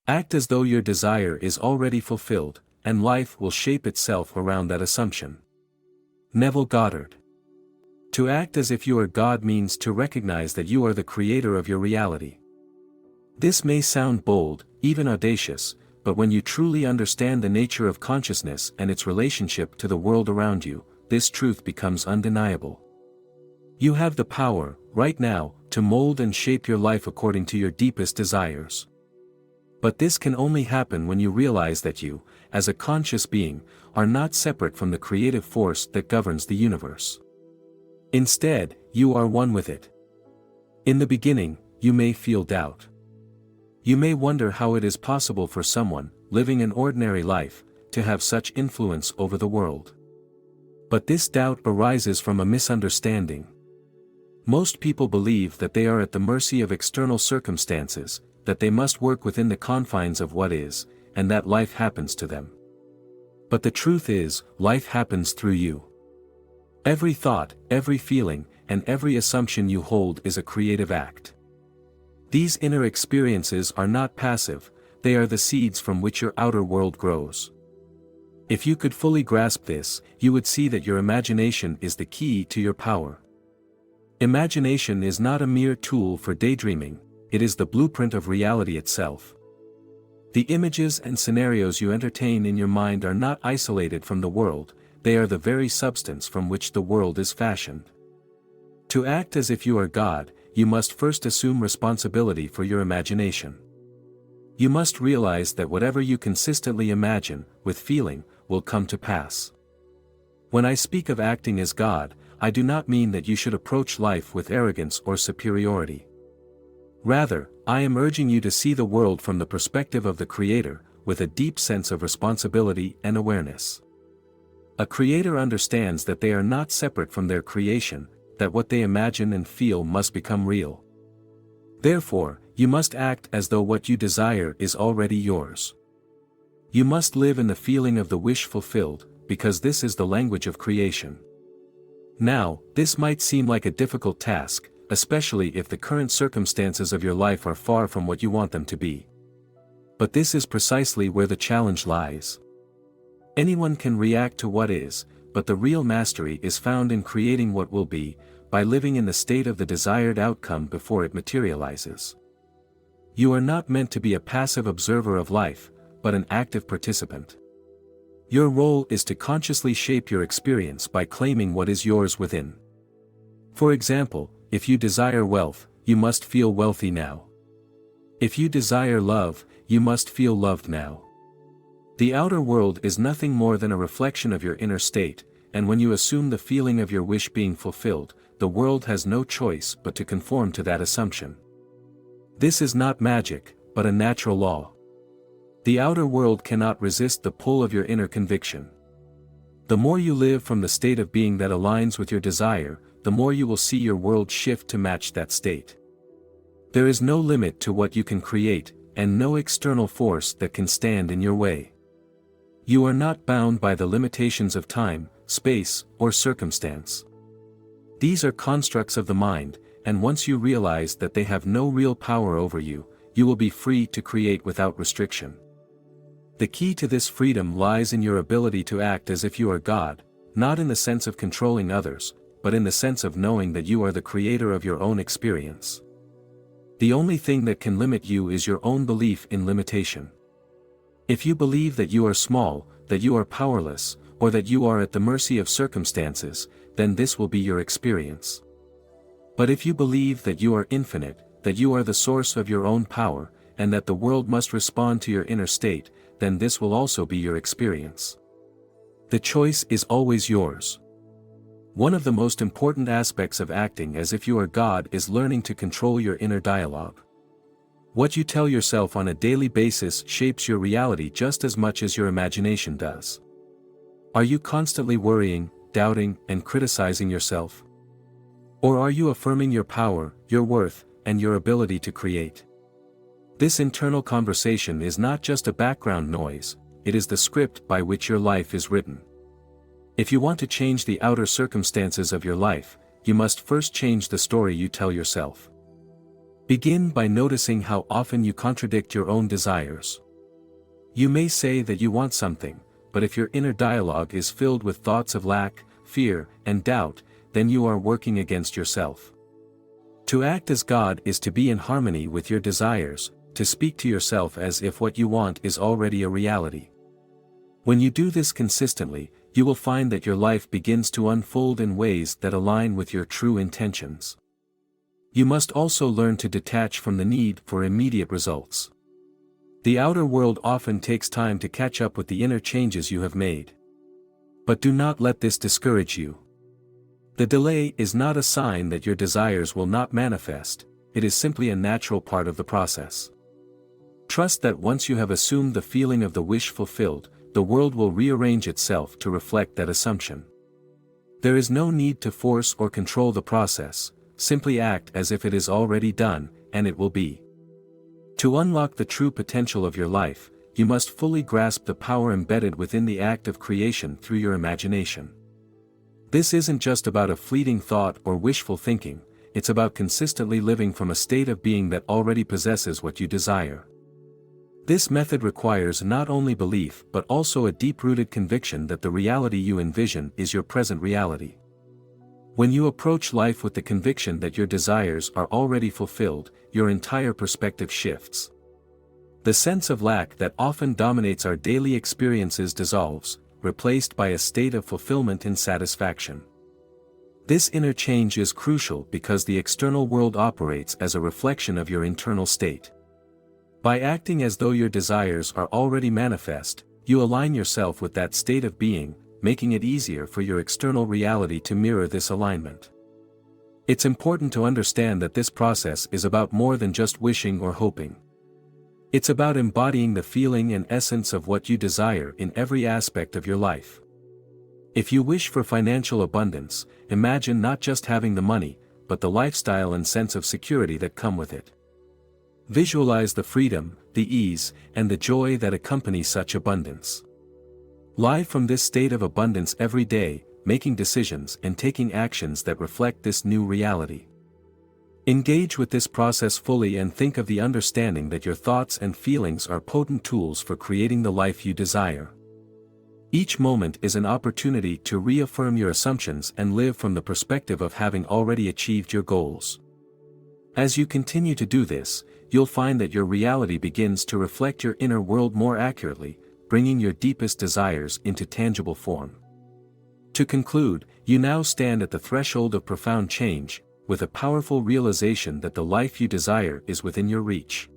Act as though your desire is already fulfilled, and life will shape itself around that assumption. Neville Goddard. To act as if you are God means to recognize that you are the creator of your reality. This may sound bold, even audacious, but when you truly understand the nature of consciousness and its relationship to the world around you, this truth becomes undeniable. You have the power, right now, to mold and shape your life according to your deepest desires. But this can only happen when you realize that you, as a conscious being, are not separate from the creative force that governs the universe. Instead, you are one with it. In the beginning, you may feel doubt. You may wonder how it is possible for someone, living an ordinary life, to have such influence over the world. But this doubt arises from a misunderstanding. Most people believe that they are at the mercy of external circumstances, that they must work within the confines of what is, and that life happens to them. But the truth is, life happens through you. Every thought, every feeling, and every assumption you hold is a creative act. These inner experiences are not passive, they are the seeds from which your outer world grows. If you could fully grasp this, you would see that your imagination is the key to your power. Imagination is not a mere tool for daydreaming, it is the blueprint of reality itself. The images and scenarios you entertain in your mind are not isolated from the world, they are the very substance from which the world is fashioned. To act as if you are God, you must first assume responsibility for your imagination. You must realize that whatever you consistently imagine, with feeling, will come to pass. When I speak of acting as God, I do not mean that you should approach life with arrogance or superiority. Rather, I am urging you to see the world from the perspective of the Creator, with a deep sense of responsibility and awareness. A creator understands that they are not separate from their creation, that what they imagine and feel must become real. Therefore, you must act as though what you desire is already yours. You must live in the feeling of the wish fulfilled, because this is the language of creation. Now, this might seem like a difficult task, especially if the current circumstances of your life are far from what you want them to be. But this is precisely where the challenge lies. Anyone can react to what is, but the real mastery is found in creating what will be, by living in the state of the desired outcome before it materializes. You are not meant to be a passive observer of life, but an active participant. Your role is to consciously shape your experience by claiming what is yours within. For example, if you desire wealth, you must feel wealthy now. If you desire love, you must feel loved now. The outer world is nothing more than a reflection of your inner state, and when you assume the feeling of your wish being fulfilled, the world has no choice but to conform to that assumption. This is not magic, but a natural law. The outer world cannot resist the pull of your inner conviction. The more you live from the state of being that aligns with your desire, the more you will see your world shift to match that state. There is no limit to what you can create, and no external force that can stand in your way. You are not bound by the limitations of time, space, or circumstance. These are constructs of the mind, and once you realize that they have no real power over you, you will be free to create without restriction. The key to this freedom lies in your ability to act as if you are God, not in the sense of controlling others, but in the sense of knowing that you are the creator of your own experience. The only thing that can limit you is your own belief in limitation. If you believe that you are small, that you are powerless, or that you are at the mercy of circumstances, then this will be your experience. But if you believe that you are infinite, that you are the source of your own power, and that the world must respond to your inner state, then this will also be your experience. The choice is always yours. One of the most important aspects of acting as if you are God is learning to control your inner dialogue. What you tell yourself on a daily basis shapes your reality just as much as your imagination does. Are you constantly worrying, doubting, and criticizing yourself? Or are you affirming your power, your worth, and your ability to create? This internal conversation is not just a background noise, it is the script by which your life is written. If you want to change the outer circumstances of your life, you must first change the story you tell yourself. Begin by noticing how often you contradict your own desires. You may say that you want something, but if your inner dialogue is filled with thoughts of lack, fear, and doubt, then you are working against yourself. To act as God is to be in harmony with your desires, to speak to yourself as if what you want is already a reality. When you do this consistently, you will find that your life begins to unfold in ways that align with your true intentions. You must also learn to detach from the need for immediate results. The outer world often takes time to catch up with the inner changes you have made. But do not let this discourage you. The delay is not a sign that your desires will not manifest, it is simply a natural part of the process. Trust that once you have assumed the feeling of the wish fulfilled, the world will rearrange itself to reflect that assumption. There is no need to force or control the process, simply act as if it is already done, and it will be. To unlock the true potential of your life, you must fully grasp the power embedded within the act of creation through your imagination. This isn't just about a fleeting thought or wishful thinking, it's about consistently living from a state of being that already possesses what you desire. This method requires not only belief but also a deep-rooted conviction that the reality you envision is your present reality. When you approach life with the conviction that your desires are already fulfilled, your entire perspective shifts. The sense of lack that often dominates our daily experiences dissolves, replaced by a state of fulfillment and satisfaction. This inner change is crucial because the external world operates as a reflection of your internal state. By acting as though your desires are already manifest, you align yourself with that state of being, making it easier for your external reality to mirror this alignment. It's important to understand that this process is about more than just wishing or hoping. It's about embodying the feeling and essence of what you desire in every aspect of your life. If you wish for financial abundance, imagine not just having the money, but the lifestyle and sense of security that come with it. Visualize the freedom, the ease, and the joy that accompany such abundance. Live from this state of abundance every day, making decisions and taking actions that reflect this new reality. Engage with this process fully and think of the understanding that your thoughts and feelings are potent tools for creating the life you desire. Each moment is an opportunity to reaffirm your assumptions and live from the perspective of having already achieved your goals. As you continue to do this, you'll find that your reality begins to reflect your inner world more accurately, bringing your deepest desires into tangible form. To conclude, you now stand at the threshold of profound change, with a powerful realization that the life you desire is within your reach.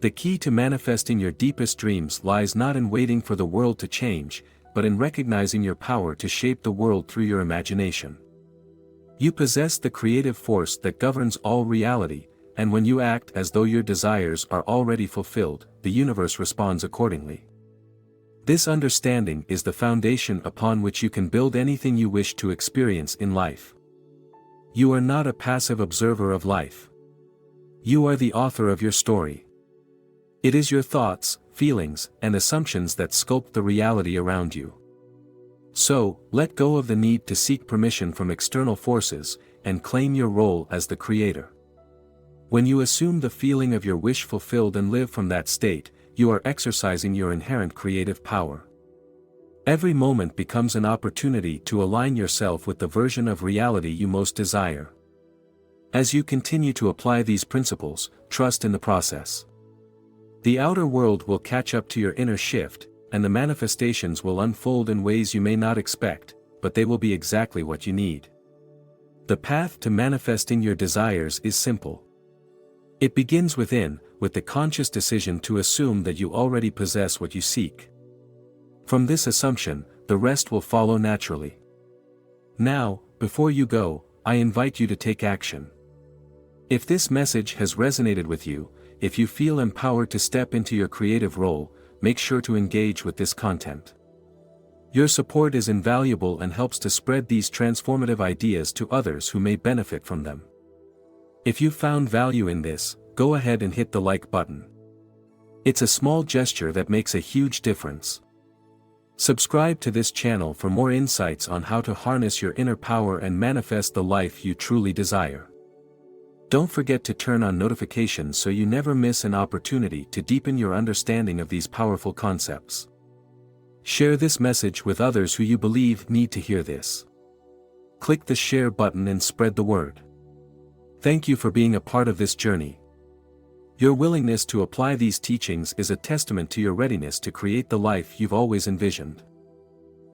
The key to manifesting your deepest dreams lies not in waiting for the world to change, but in recognizing your power to shape the world through your imagination. You possess the creative force that governs all reality, and when you act as though your desires are already fulfilled, the universe responds accordingly. This understanding is the foundation upon which you can build anything you wish to experience in life. You are not a passive observer of life. You are the author of your story. It is your thoughts, feelings, and assumptions that sculpt the reality around you. So, let go of the need to seek permission from external forces, and claim your role as the creator. When you assume the feeling of your wish fulfilled and live from that state, you are exercising your inherent creative power. Every moment becomes an opportunity to align yourself with the version of reality you most desire. As you continue to apply these principles, trust in the process. The outer world will catch up to your inner shift, and the manifestations will unfold in ways you may not expect, but they will be exactly what you need. The path to manifesting your desires is simple. It begins within, with the conscious decision to assume that you already possess what you seek. From this assumption, the rest will follow naturally. Now, before you go, I invite you to take action. If this message has resonated with you, if you feel empowered to step into your creative role, make sure to engage with this content. Your support is invaluable and helps to spread these transformative ideas to others who may benefit from them. If you found value in this, go ahead and hit the like button. It's a small gesture that makes a huge difference. Subscribe to this channel for more insights on how to harness your inner power and manifest the life you truly desire. Don't forget to turn on notifications so you never miss an opportunity to deepen your understanding of these powerful concepts. Share this message with others who you believe need to hear this. Click the share button and spread the word. Thank you for being a part of this journey. Your willingness to apply these teachings is a testament to your readiness to create the life you've always envisioned.